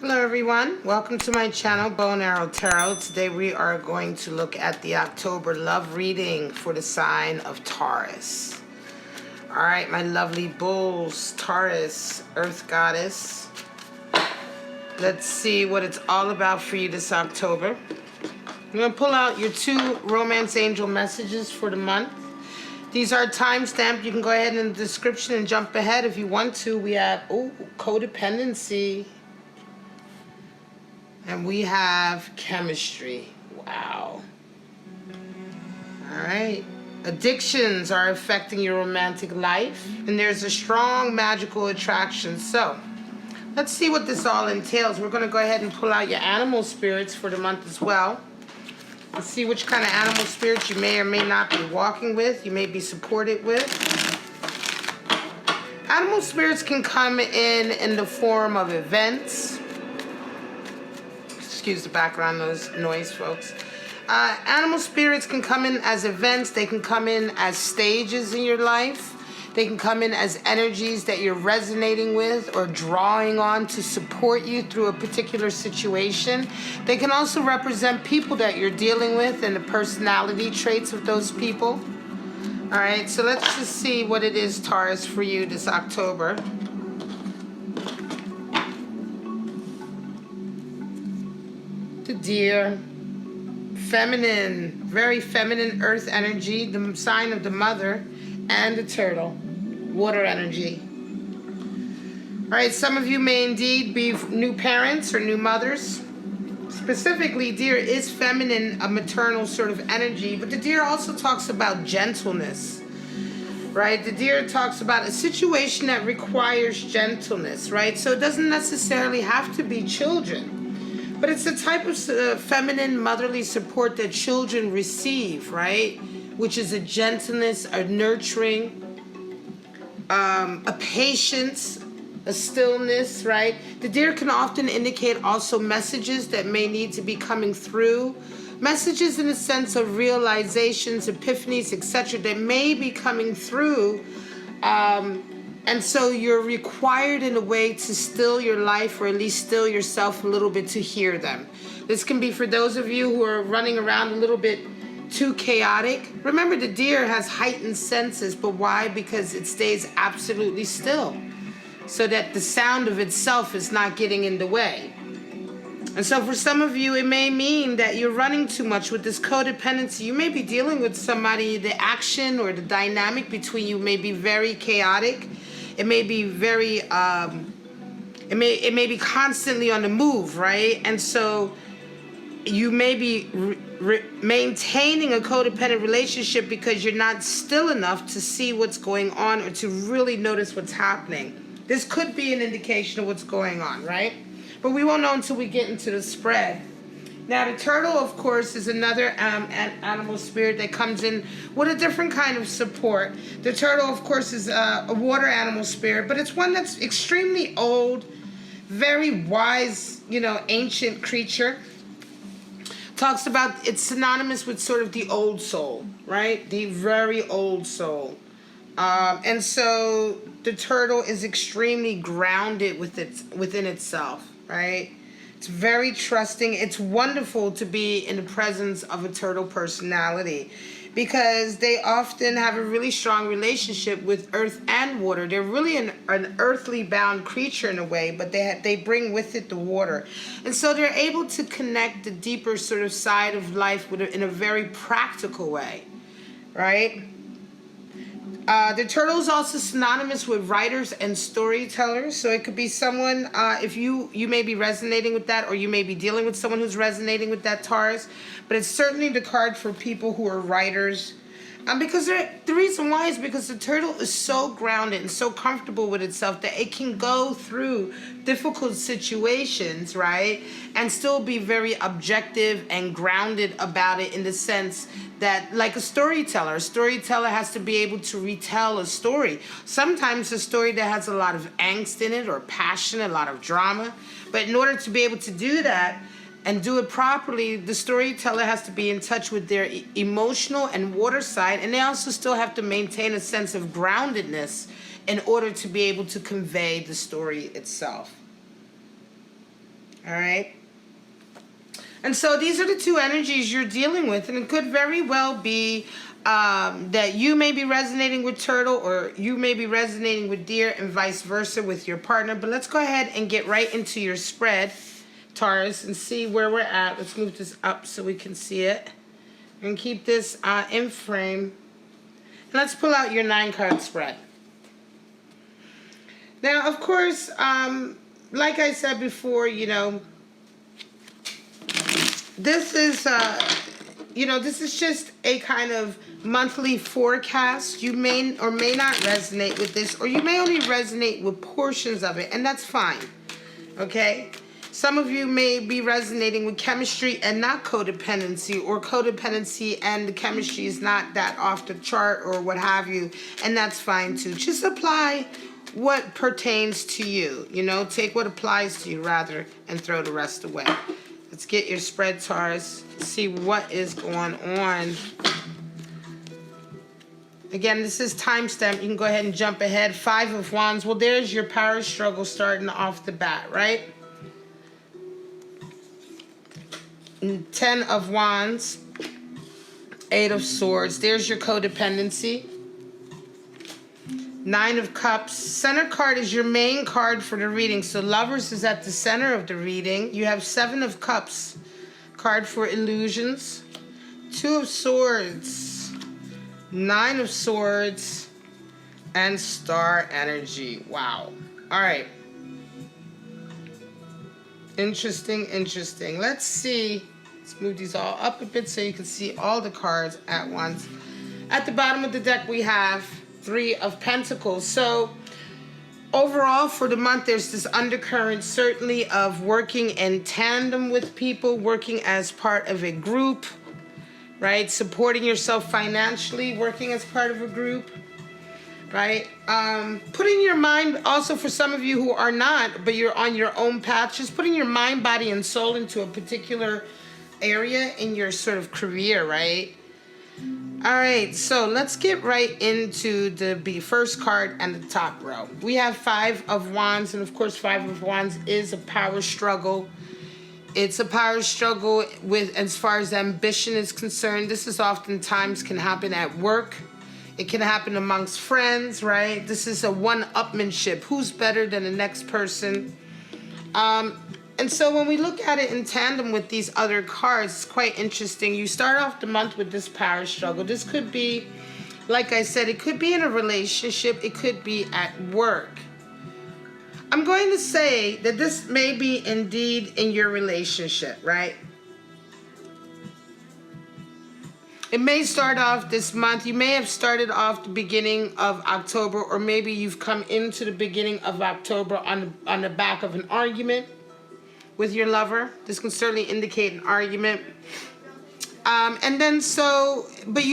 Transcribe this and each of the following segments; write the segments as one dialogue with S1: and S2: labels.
S1: Hello everyone, welcome to my channel, Bow and Arrow Tarot. Today we are going to look at the October love reading for the sign of Taurus. Alright, my lovely bulls, Taurus, Earth Goddess. Let's see what it's all about for you this October. I'm going to pull out your two romance angel messages for the month. These are time-stamped. You can go ahead in the description and jump ahead if you want to. We have, codependency. And we have chemistry. Wow. All right. Addictions are affecting your romantic life. And there's a strong magical attraction. So, let's see what this all entails. We're going to go ahead and pull out your animal spirits for the month as well. Let's see which kind of animal spirits you may or may not be walking with. You may be supported with. Animal spirits can come in the form of events. Excuse the background noise, folks. Animal spirits can come in as events. They can come in as stages in your life. They can come in as energies that you're resonating with or drawing on to support you through a particular situation. They can also represent people that you're dealing with and the personality traits of those people. All right, so let's just see what it is, Taurus, for you this October. The deer, feminine, very feminine earth energy, the sign of the mother, and the turtle, water energy. All right, some of you may indeed be new parents or new mothers. Specifically, deer is feminine, a maternal sort of energy, but the deer also talks about gentleness, right? The deer talks about a situation that requires gentleness, right? So it doesn't necessarily have to be children. But it's the type of feminine motherly support that children receive, right? Which is a gentleness, a nurturing, a patience, a stillness, right? The deer can often indicate also messages that may need to be coming through. Messages in the sense of realizations, epiphanies, etc. that may be coming through. And so you're required in a way to still your life, or at least still yourself a little bit, to hear them. This can be for those of you who are running around a little bit too chaotic. Remember, the deer has heightened senses, but why? Because it stays absolutely still, so that the sound of itself is not getting in the way. And so for some of you, it may mean that you're running too much with this codependency. You may be dealing with somebody, the action or the dynamic between you may be very chaotic. It may be very, it may be constantly on the move, right? And so you may be maintaining a codependent relationship because you're not still enough to see what's going on or to really notice what's happening. This could be an indication of what's going on, right? But we won't know until we get into the spread. Now, the turtle, of course, is another animal spirit that comes in with a different kind of support. The turtle, of course, is a water animal spirit, but it's one that's extremely old, very wise, ancient creature. Talks about, it's synonymous with sort of the old soul, right? The very old soul. And so the turtle is extremely grounded within itself, right? It's very trusting. It's wonderful to be in the presence of a turtle personality because they often have a really strong relationship with earth and water. They're really an earthly bound creature in a way, but they bring with it the water. And so they're able to connect the deeper sort of side of life in a very practical way, right? The turtle is also synonymous with writers and storytellers. So it could be someone, if you may be resonating with that, or you may be dealing with someone who's resonating with that, Taurus. But it's certainly the card for people who are writers. Because the reason why is because the turtle is so grounded and so comfortable with itself that it can go through difficult situations, right? And still be very objective and grounded about it, in the sense that, like a storyteller has to be able to retell a story. Sometimes a story that has a lot of angst in it or passion, a lot of drama. But in order to be able to do that, and do it properly, the storyteller has to be in touch with their emotional and water side, and they also still have to maintain a sense of groundedness in order to be able to convey the story itself. All right. And so these are the two energies you're dealing with, and it could very well be that you may be resonating with turtle, or you may be resonating with deer, and vice versa with your partner. But let's go ahead and get right into your spread, Taurus, and see where we're at. Let's move this up so we can see it, and keep this in frame. And let's pull out your 9-card spread. Now, of course, like I said before, you know, this is, this is just a kind of monthly forecast. You may or may not resonate with this, or you may only resonate with portions of it, and that's fine, okay? Some of you may be resonating with chemistry and not codependency, or codependency and the chemistry is not that off the chart or what have you, and that's fine too. Just apply what pertains to you, you know, take what applies to you rather, and throw the rest away. Let's get your spread, Taurus, see what is going on. Again, this is timestamp. You can go ahead and jump ahead. 5 of Wands. Well, there's your power struggle starting off the bat, right? 10 of Wands. 8 of Swords. There's your codependency. 9 of Cups. Center card is your main card for the reading. So Lovers is at the center of the reading. You have 7 of Cups. Card for illusions. 2 of Swords. 9 of Swords. And Star energy. Wow. All right. Interesting, interesting. Let's see. Let's move these all up a bit so you can see all the cards at once. At the bottom of the deck we have 3 of Pentacles. So overall for the month, there's this undercurrent certainly of working in tandem with people, working as part of a group, right? Supporting yourself financially, working as part of a group, right? Putting your mind, also for some of you who are not, but you're on your own path, just putting your mind, body, and soul into a particular area in your sort of career, right? All right, so let's get right into the first card and the top row. We have 5 of Wands, and of course 5 of Wands is a power struggle. It's a power struggle with, as far as ambition is concerned. This is oftentimes can happen at work. It can happen amongst friends, right? This is a one-upmanship. Who's better than the next person? And so when we look at it in tandem with these other cards, it's quite interesting. You start off the month with this power struggle. This could be, like I said, it could be in a relationship. It could be at work. I'm going to say that this may be indeed in your relationship, right? It may start off this month. You may have started off the beginning of October, or maybe you've come into the beginning of October on the back of an argument with your lover. This can certainly indicate an argument. And then but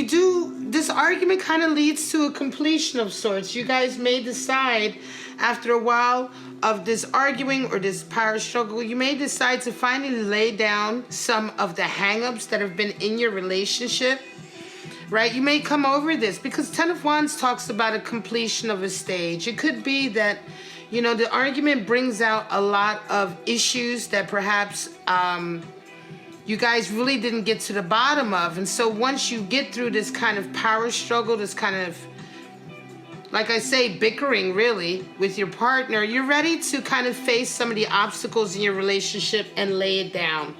S1: this argument kind of leads to a completion of sorts. You guys may decide after a while of this arguing or this power struggle, you may decide to finally lay down some of the hang-ups that have been in your relationship, right? You may come over this because 10 of Wands talks about a completion of a stage. It could be that, you know, the argument brings out a lot of issues that perhaps you guys really didn't get to the bottom of. And so once you get through this kind of power struggle, this kind of, like I say, bickering really with your partner, you're ready to kind of face some of the obstacles in your relationship and lay it down.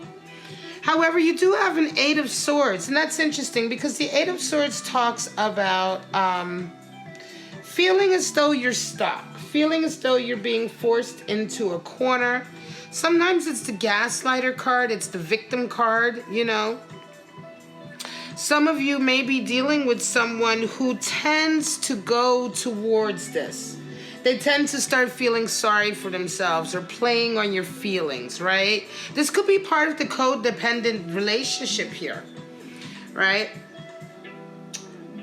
S1: However, you do have an 8 of Swords, and that's interesting because the 8 of Swords talks about feeling as though you're stuck, feeling as though you're being forced into a corner. Sometimes it's the gaslighter card, it's the victim card, you know. Some of you may be dealing with someone who tends to go towards this. They tend to start feeling sorry for themselves or playing on your feelings, right? This could be part of the codependent relationship here, right?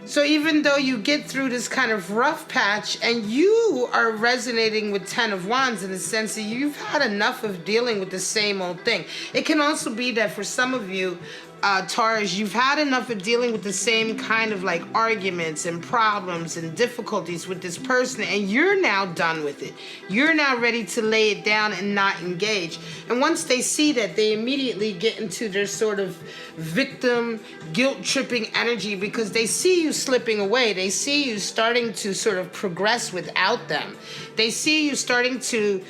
S1: So even though you get through this kind of rough patch and you are resonating with 10 of Wands in the sense that you've had enough of dealing with the same old thing. It can also be that for some of you, Taurus, you've had enough of dealing with the same kind of like arguments and problems and difficulties with this person, and you're now done with it. You're now ready to lay it down and not engage. And once they see that, they immediately get into their sort of victim, guilt-tripping energy because they see you slipping away. They see you starting to sort of progress without them. They see you starting to,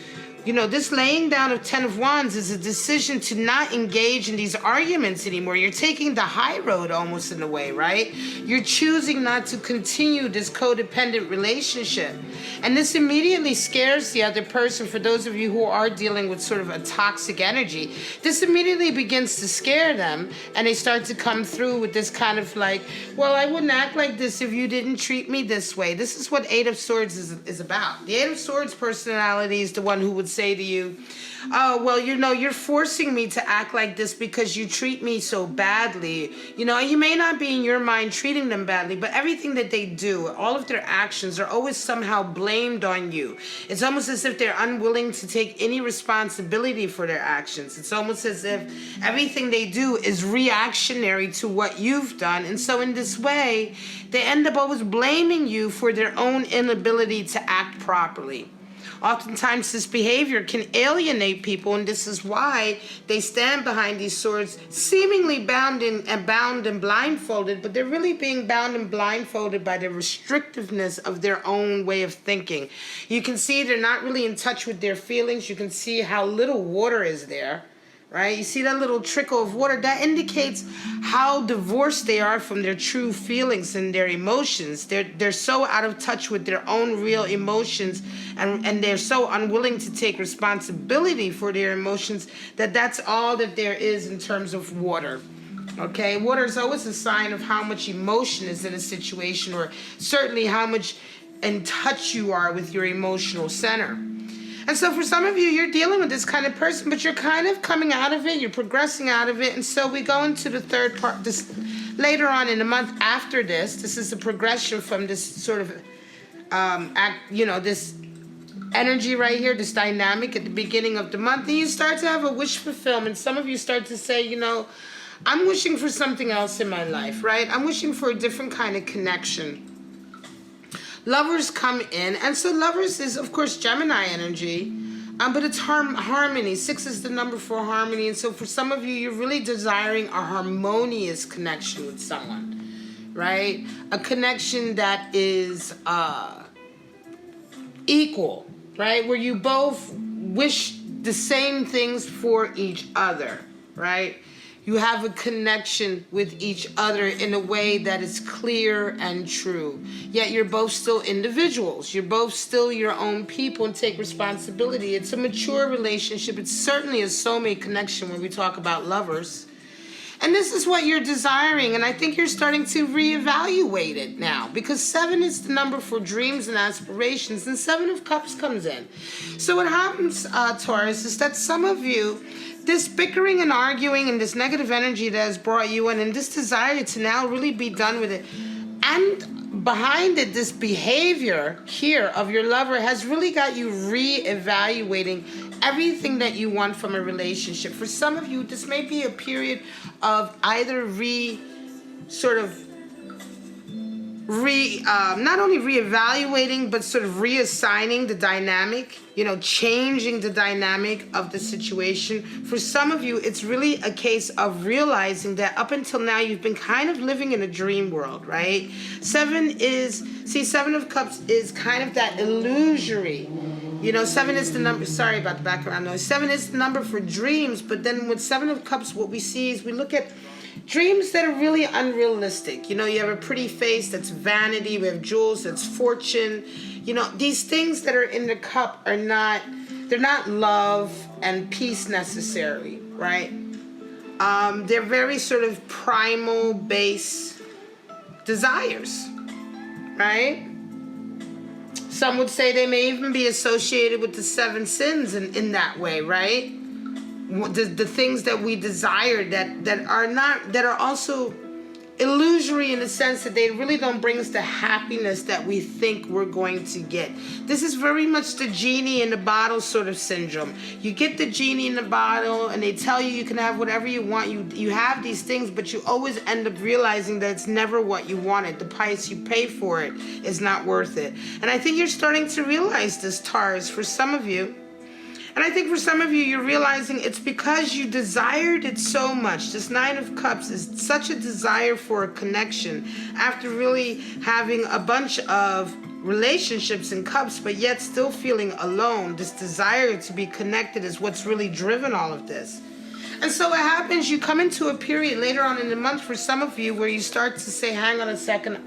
S1: you know, this laying down of 10 of Wands is a decision to not engage in these arguments anymore. You're taking the high road almost in a way, right? You're choosing not to continue this codependent relationship. And this immediately scares the other person. For those of you who are dealing with sort of a toxic energy, this immediately begins to scare them, and they start to come through with this kind of like, well, I wouldn't act like this if you didn't treat me this way. This is what Eight of Swords is about. The Eight of Swords personality is the one who would say to you, oh, well, you know, you're forcing me to act like this because you treat me so badly. You know, you may not be in your mind treating them badly, but everything that they do, all of their actions are always somehow blamed on you. It's almost as if they're unwilling to take any responsibility for their actions. It's almost as if everything they do is reactionary to what you've done. And so in this way, they end up always blaming you for their own inability to act properly. Oftentimes this behavior can alienate people, and this is why they stand behind these swords, seemingly bound and blindfolded, but they're really being bound and blindfolded by the restrictiveness of their own way of thinking. You can see they're not really in touch with their feelings. You can see how little water is there. Right? You see that little trickle of water? That indicates how divorced they are from their true feelings and their emotions. They're so out of touch with their own real emotions, and they're so unwilling to take responsibility for their emotions that that's all that there is in terms of water. Okay? Water is always a sign of how much emotion is in a situation, or certainly how much in touch you are with your emotional center. And so for some of you, you're dealing with this kind of person, but you're kind of coming out of it, you're progressing out of it. And so we go into the third part, this later on in the month after this. This is a progression from this sort of, this energy right here, this dynamic at the beginning of the month. And you start to have a wish fulfillment. Some of you start to say, you know, I'm wishing for something else in my life, right? I'm wishing for a different kind of connection. Lovers come in, and so lovers is, of course, Gemini energy, but it's harmony. 6 is the number for harmony, and so for some of you, you're really desiring a harmonious connection with someone, right? A connection that is equal, right? Where you both wish the same things for each other, right? You have a connection with each other in a way that is clear and true. Yet you're both still individuals. You're both still your own people and take responsibility. It's a mature relationship. It's certainly a soulmate connection when we talk about lovers. And this is what you're desiring, and I think you're starting to reevaluate it now, because 7 is the number for dreams and aspirations, and 7 of Cups comes in. So what happens, Taurus, is that some of you, this bickering and arguing and this negative energy that has brought you in, and this desire to now really be done with it, and behind it, this behavior here of your lover has really got you reevaluating everything that you want from a relationship. For some of you, this may be a period of either not only reevaluating, but sort of reassigning the dynamic, changing the dynamic of the situation. For some of you, it's really a case of realizing that up until now, you've been kind of living in a dream world, right? 7 of Cups is kind of that illusory. 7 is the number, sorry about the background noise. 7 is the number for dreams, but then with 7 of Cups, what we see is we look at dreams that are really unrealistic. You have a pretty face, that's vanity. We have jewels, that's fortune. These things that are in the cup they're not love and peace necessarily, right? They're very sort of primal base desires, right? Some would say they may even be associated with the 7 sins in that way, right? The things that we desire that are also illusory in the sense that they really don't bring us the happiness that we think we're going to get. This is very much the genie in the bottle sort of syndrome. You get the genie in the bottle and they tell you can have whatever you want. You have these things, but you always end up realizing that it's never what you wanted. The price you pay for it is not worth it. And I think you're starting to realize this, Taurus, for some of you. And I think for some of you, you're realizing it's because you desired it so much. This Nine of Cups is such a desire for a connection after really having a bunch of relationships in cups, but yet still feeling alone. This desire to be connected is what's really driven all of this. And so what happens, you come into a period later on in the month for some of you where you start to say, hang on a second,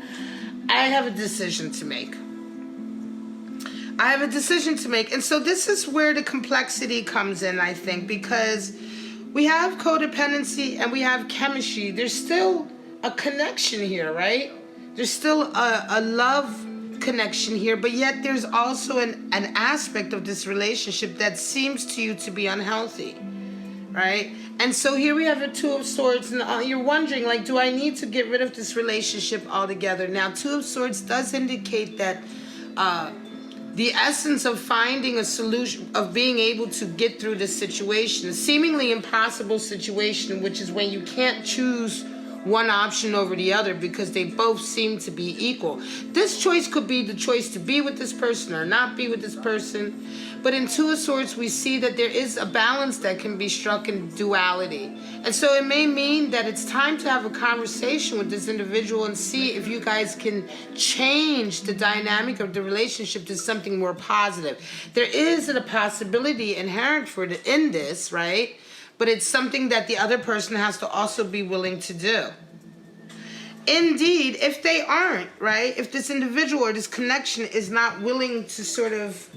S1: I have a decision to make. I have a decision to make. And so this is where the complexity comes in, I think, because we have codependency and we have chemistry. There's still a connection here, right? There's still a love connection here, but yet there's also an aspect of this relationship that seems to you to be unhealthy, right? And so here we have a Two of Swords, and you're wondering, like, do I need to get rid of this relationship altogether? Now, Two of Swords does indicate that the essence of finding a solution, of being able to get through this situation, a seemingly impossible situation, which is when you can't choose one option over the other because they both seem to be equal. This choice could be the choice to be with this person or not be with this person. But in Two of Swords, we see that there is a balance that can be struck in duality. And so it may mean that it's time to have a conversation with this individual and see if you guys can change the dynamic of the relationship to something more positive. There is a possibility inherent in this, right? But it's something that the other person has to also be willing to do. Indeed, if they aren't, right? If this individual or this connection is not willing to sort of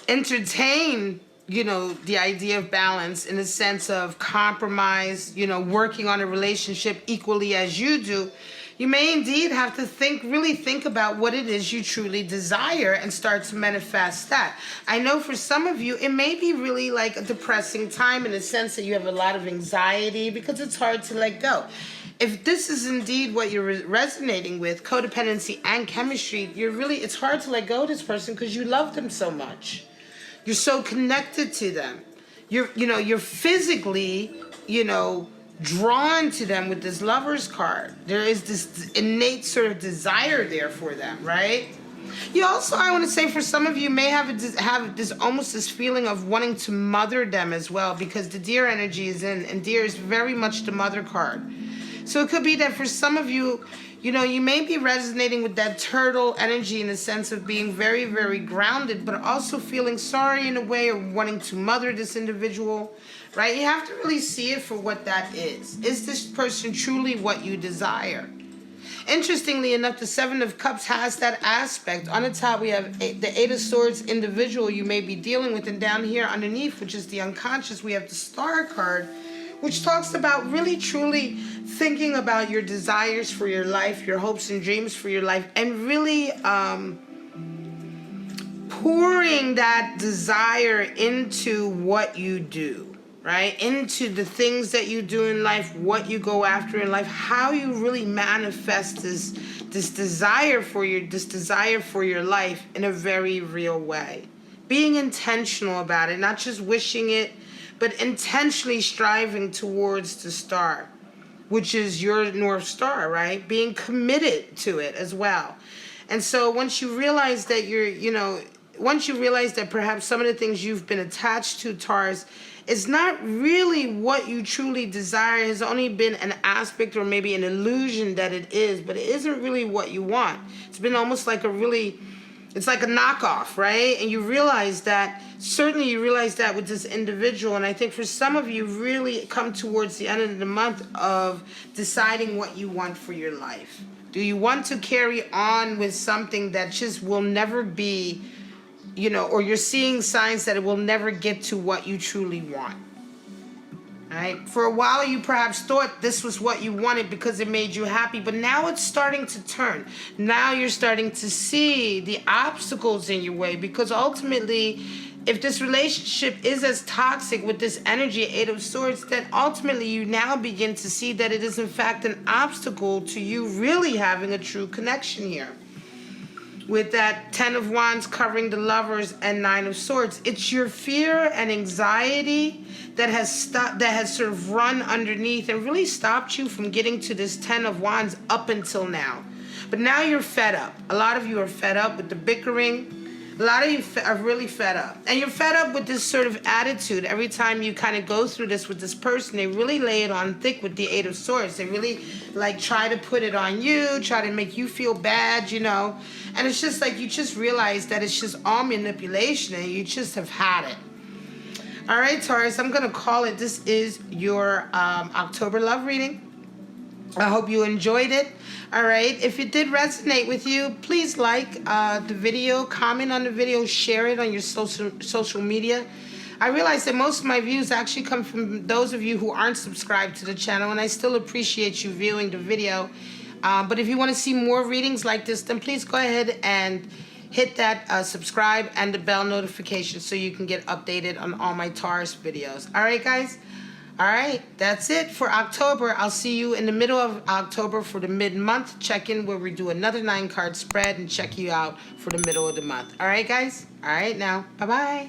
S1: entertain, the idea of balance in the sense of compromise, working on a relationship equally as you do, you may indeed have to really think about what it is you truly desire and start to manifest that. I know for some of you, it may be really like a depressing time in the sense that you have a lot of anxiety because it's hard to let go. If this is indeed what you're resonating with, codependency and chemistry, it's hard to let go of this person because you love them so much. You're so connected to them. You're physically, drawn to them with this Lover's card. There is this innate sort of desire there for them, right? You also, I want to say, for some of you may have this feeling of wanting to mother them as well, because the Deer energy is in, and Deer is very much the mother card. So it could be that for some of you, you may be resonating with that turtle energy in the sense of being very, very grounded, but also feeling sorry in a way, or wanting to mother this individual, right? You have to really see it for what that is. Is this person truly what you desire? Interestingly enough, the Seven of Cups has that aspect. On the top, we have the Eight of Swords individual you may be dealing with, and down here underneath, which is the unconscious, we have the Star card, which talks about really truly thinking about your desires for your life, your hopes and dreams for your life, and really pouring that desire into what you do, right? Into the things that you do in life, what you go after in life, how you really manifest this desire for your life in a very real way. Being intentional about it, not just wishing it, but intentionally striving towards the star, which is your North Star, right? Being committed to it as well. And so once you realize that once you realize that perhaps some of the things you've been attached to, Taurus, is not really what you truly desire, has only been an aspect or maybe an illusion that it is, but it isn't really what you want. It's been almost like it's like a knockoff, right? And you realize that with this individual. And I think for some of you, really come towards the end of the month of deciding what you want for your life. Do you want to carry on with something that just will never be, or you're seeing signs that it will never get to what you truly want? Right? For a while, you perhaps thought this was what you wanted because it made you happy, but now it's starting to turn. Now you're starting to see the obstacles in your way, because ultimately if this relationship is as toxic with this energy, Eight of Swords, then ultimately you now begin to see that it is in fact an obstacle to you really having a true connection here. With that Ten of Wands covering the Lovers and Nine of Swords, it's your fear and anxiety that has sort of run underneath and really stopped you from getting to this Ten of Wands up until now. But now you're fed up. A lot of you are fed up with the bickering. A lot of you are really fed up. And you're fed up with this sort of attitude. Every time you kind of go through this with this person, they really lay it on thick with the Eight of Swords. They really like try to put it on you, try to make you feel bad, you know. And it's just like you just realize that it's just all manipulation and you just have had it. All right, Taurus, I'm going to call it. This is your October love reading. I hope you enjoyed it. All right. If it did resonate with you, please like the video, comment on the video, share it on your social media. I realize that most of my views actually come from those of you who aren't subscribed to the channel, and I still appreciate you viewing the video. But if you want to see more readings like this, then please go ahead and hit that subscribe and the bell notification so you can get updated on all my Taurus videos. All right, guys? All right, that's it for October. I'll see you in the middle of October for the mid-month check-in where we do another 9-card spread and check you out for the middle of the month. All right, guys? All right, now, bye-bye.